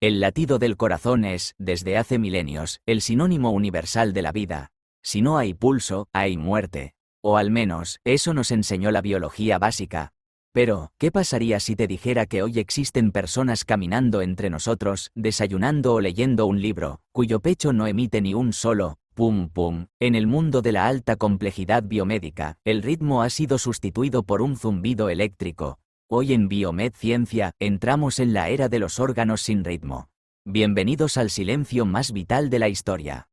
El latido del corazón es, desde hace milenios, el sinónimo universal de la vida. Si no hay pulso, hay muerte. O al menos, eso nos enseñó la biología básica. Pero, ¿qué pasaría si te dijera que hoy existen personas caminando entre nosotros, desayunando o leyendo un libro, cuyo pecho no emite ni un solo pum pum? En el mundo de la alta complejidad biomédica, el ritmo ha sido sustituido por un zumbido eléctrico. Hoy en Biomed Ciencia, entramos en la era de los órganos sin ritmo. Bienvenidos al silencio más vital de la historia.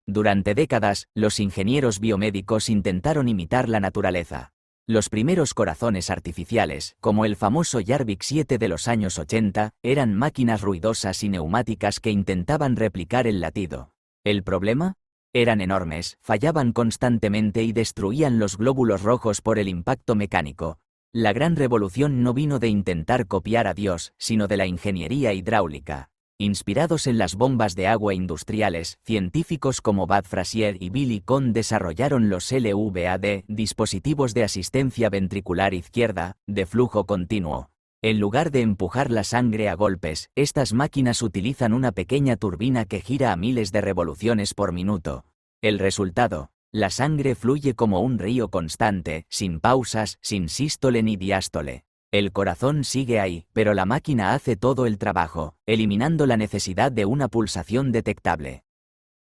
Durante décadas, los ingenieros biomédicos intentaron imitar la naturaleza. Los primeros corazones artificiales, como el famoso Jarvik 7 de los años 80, eran máquinas ruidosas y neumáticas que intentaban replicar el latido. ¿El problema? Eran enormes, fallaban constantemente y destruían los glóbulos rojos por el impacto mecánico. La gran revolución no vino de intentar copiar a Dios, sino de la ingeniería hidráulica. Inspirados en las bombas de agua industriales, científicos como Bud Frazier y Billy Cohn desarrollaron los LVAD, dispositivos de asistencia ventricular izquierda, de flujo continuo. En lugar de empujar la sangre a golpes, estas máquinas utilizan una pequeña turbina que gira a miles de revoluciones por minuto. El resultado: la sangre fluye como un río constante, sin pausas, sin sístole ni diástole. El corazón sigue ahí, pero la máquina hace todo el trabajo, eliminando la necesidad de una pulsación detectable.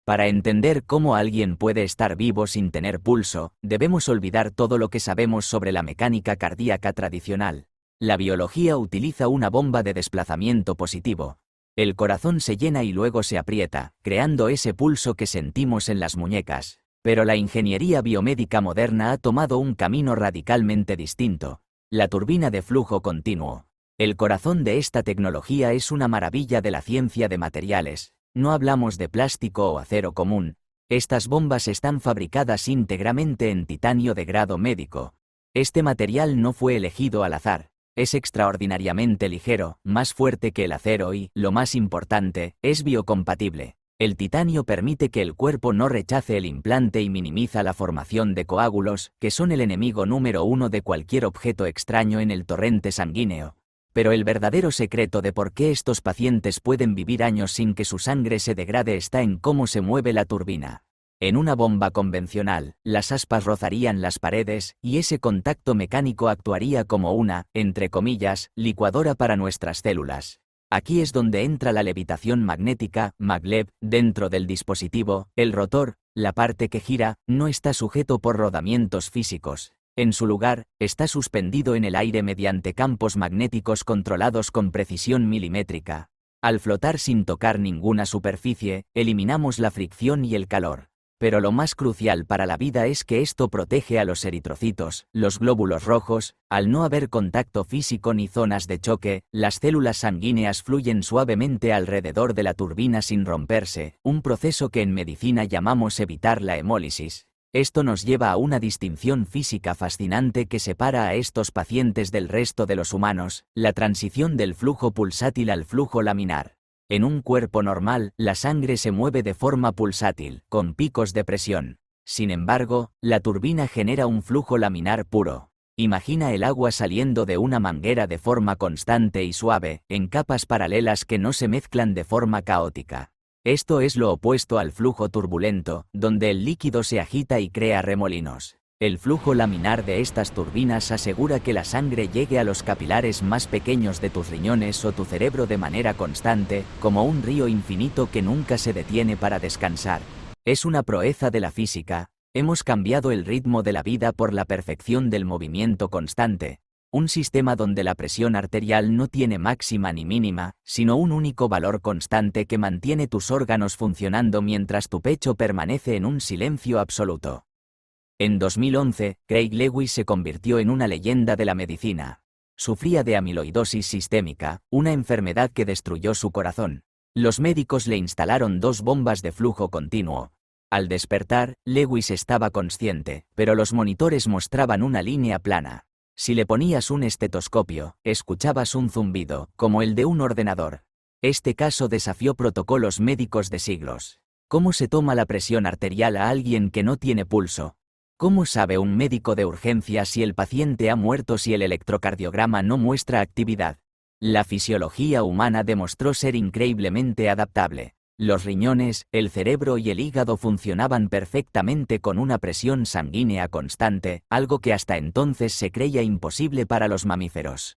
Para entender cómo alguien puede estar vivo sin tener pulso, debemos olvidar todo lo que sabemos sobre la mecánica cardíaca tradicional. La biología utiliza una bomba de desplazamiento positivo. El corazón se llena y luego se aprieta, creando ese pulso que sentimos en las muñecas. Pero la ingeniería biomédica moderna ha tomado un camino radicalmente distinto: la turbina de flujo continuo. El corazón de esta tecnología es una maravilla de la ciencia de materiales. No hablamos de plástico o acero común. Estas bombas están fabricadas íntegramente en titanio de grado médico. Este material no fue elegido al azar. Es extraordinariamente ligero, más fuerte que el acero y, lo más importante, es biocompatible. El titanio permite que el cuerpo no rechace el implante y minimiza la formación de coágulos, que son el enemigo número uno de cualquier objeto extraño en el torrente sanguíneo. Pero el verdadero secreto de por qué estos pacientes pueden vivir años sin que su sangre se degrade está en cómo se mueve la turbina. En una bomba convencional, las aspas rozarían las paredes, y ese contacto mecánico actuaría como una, entre comillas, licuadora para nuestras células. Aquí es donde entra la levitación magnética, maglev, dentro del dispositivo. El rotor, la parte que gira, no está sujeto por rodamientos físicos. En su lugar, está suspendido en el aire mediante campos magnéticos controlados con precisión milimétrica. Al flotar sin tocar ninguna superficie, eliminamos la fricción y el calor. Pero lo más crucial para la vida es que esto protege a los eritrocitos, los glóbulos rojos. Al no haber contacto físico ni zonas de choque, las células sanguíneas fluyen suavemente alrededor de la turbina sin romperse, un proceso que en medicina llamamos evitar la hemólisis. Esto nos lleva a una distinción física fascinante que separa a estos pacientes del resto de los humanos: la transición del flujo pulsátil al flujo laminar. En un cuerpo normal, la sangre se mueve de forma pulsátil, con picos de presión. Sin embargo, la turbina genera un flujo laminar puro. Imagina el agua saliendo de una manguera de forma constante y suave, en capas paralelas que no se mezclan de forma caótica. Esto es lo opuesto al flujo turbulento, donde el líquido se agita y crea remolinos. El flujo laminar de estas turbinas asegura que la sangre llegue a los capilares más pequeños de tus riñones o tu cerebro de manera constante, como un río infinito que nunca se detiene para descansar. Es una proeza de la física. Hemos cambiado el ritmo de la vida por la perfección del movimiento constante. Un sistema donde la presión arterial no tiene máxima ni mínima, sino un único valor constante que mantiene tus órganos funcionando mientras tu pecho permanece en un silencio absoluto. En 2011, Craig Lewis se convirtió en una leyenda de la medicina. Sufría de amiloidosis sistémica, una enfermedad que destruyó su corazón. Los médicos le instalaron 2 bombas de flujo continuo. Al despertar, Lewis estaba consciente, pero los monitores mostraban una línea plana. Si le ponías un estetoscopio, escuchabas un zumbido, como el de un ordenador. Este caso desafió protocolos médicos de siglos. ¿Cómo se toma la presión arterial a alguien que no tiene pulso? ¿Cómo sabe un médico de urgencia si el paciente ha muerto si el electrocardiograma no muestra actividad? La fisiología humana demostró ser increíblemente adaptable. Los riñones, el cerebro y el hígado funcionaban perfectamente con una presión sanguínea constante, algo que hasta entonces se creía imposible para los mamíferos.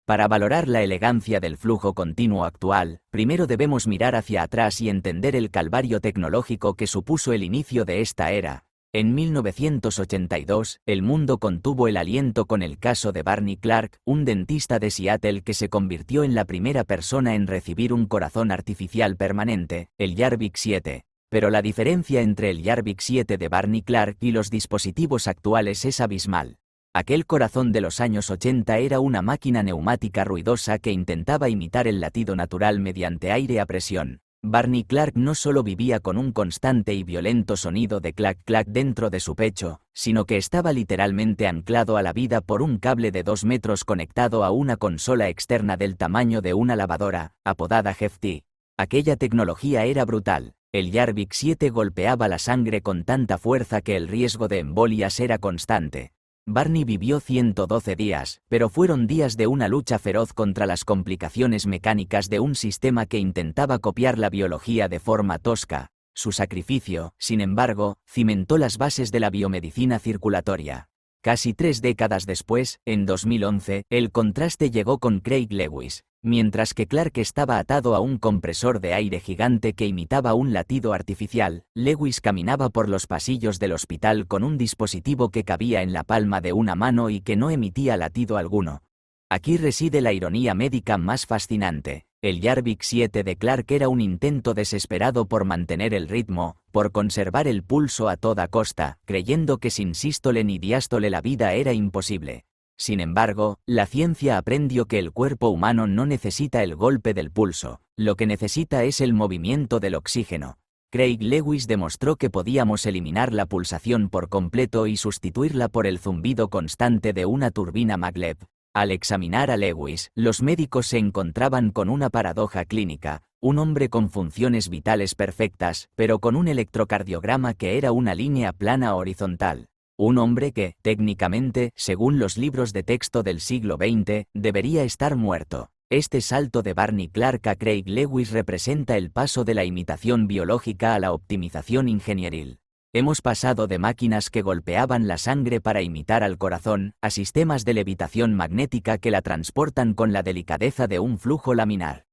Para valorar la elegancia del flujo continuo actual, primero debemos mirar hacia atrás y entender el calvario tecnológico que supuso el inicio de esta era. En 1982, el mundo contuvo el aliento con el caso de Barney Clark, un dentista de Seattle que se convirtió en la primera persona en recibir un corazón artificial permanente, el Jarvik 7. Pero la diferencia entre el Jarvik 7 de Barney Clark y los dispositivos actuales es abismal. Aquel corazón de los años 80 era una máquina neumática ruidosa que intentaba imitar el latido natural mediante aire a presión. Barney Clark no solo vivía con un constante y violento sonido de clac-clac dentro de su pecho, sino que estaba literalmente anclado a la vida por un cable de 2 metros conectado a una consola externa del tamaño de una lavadora, apodada Hefty. Aquella tecnología era brutal. El Jarvik 7 golpeaba la sangre con tanta fuerza que el riesgo de embolias era constante. Barney vivió 112 días, pero fueron días de una lucha feroz contra las complicaciones mecánicas de un sistema que intentaba copiar la biología de forma tosca. Su sacrificio, sin embargo, cimentó las bases de la biomedicina circulatoria. Casi 3 décadas después, en 2011, el contraste llegó con Craig Lewis. Mientras que Clark estaba atado a un compresor de aire gigante que imitaba un latido artificial, Lewis caminaba por los pasillos del hospital con un dispositivo que cabía en la palma de una mano y que no emitía latido alguno. Aquí reside la ironía médica más fascinante. El Jarvik 7 de Clark era un intento desesperado por mantener el ritmo, por conservar el pulso a toda costa, creyendo que sin sístole ni diástole la vida era imposible. Sin embargo, la ciencia aprendió que el cuerpo humano no necesita el golpe del pulso, lo que necesita es el movimiento del oxígeno. Craig Lewis demostró que podíamos eliminar la pulsación por completo y sustituirla por el zumbido constante de una turbina maglev. Al examinar a Lewis, los médicos se encontraban con una paradoja clínica, un hombre con funciones vitales perfectas, pero con un electrocardiograma que era una línea plana horizontal. Un hombre que, técnicamente, según los libros de texto del siglo XX, debería estar muerto. Este salto de Barney Clark a Craig Lewis representa el paso de la imitación biológica a la optimización ingenieril. Hemos pasado de máquinas que golpeaban la sangre para imitar al corazón, a sistemas de levitación magnética que la transportan con la delicadeza de un flujo laminar.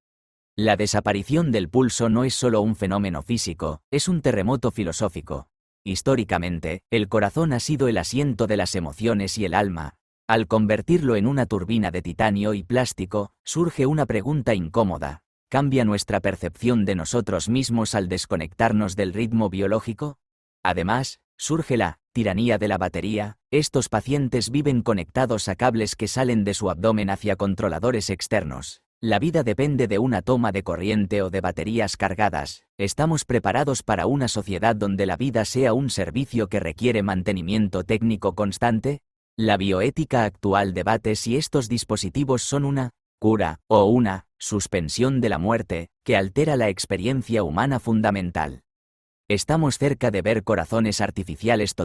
La desaparición del pulso no es solo un fenómeno físico, es un terremoto filosófico. Históricamente, el corazón ha sido el asiento de las emociones y el alma. Al convertirlo en una turbina de titanio y plástico, surge una pregunta incómoda. ¿Cambia nuestra percepción de nosotros mismos al desconectarnos del ritmo biológico? Además, surge la tiranía de la batería. Estos pacientes viven conectados a cables que salen de su abdomen hacia controladores externos. La vida depende de una toma de corriente o de baterías cargadas. ¿Estamos preparados para una sociedad donde la vida sea un servicio que requiere mantenimiento técnico constante? La bioética actual debate si estos dispositivos son una cura o una suspensión de la muerte, que altera la experiencia humana fundamental. Estamos cerca de ver corazones artificiales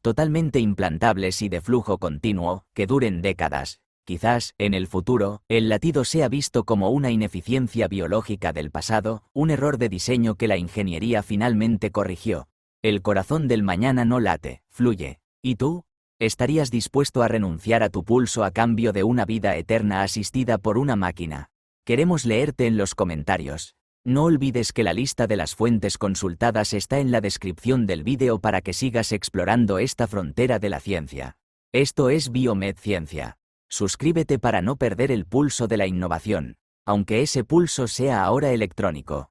totalmente implantables y de flujo continuo, que duren décadas. Quizás, en el futuro, el latido sea visto como una ineficiencia biológica del pasado, un error de diseño que la ingeniería finalmente corrigió. El corazón del mañana no late, fluye. ¿Y tú? ¿Estarías dispuesto a renunciar a tu pulso a cambio de una vida eterna asistida por una máquina? Queremos leerte en los comentarios. No olvides que la lista de las fuentes consultadas está en la descripción del vídeo para que sigas explorando esta frontera de la ciencia. Esto es Biomed Ciencia. Suscríbete para no perder el pulso de la innovación, aunque ese pulso sea ahora electrónico.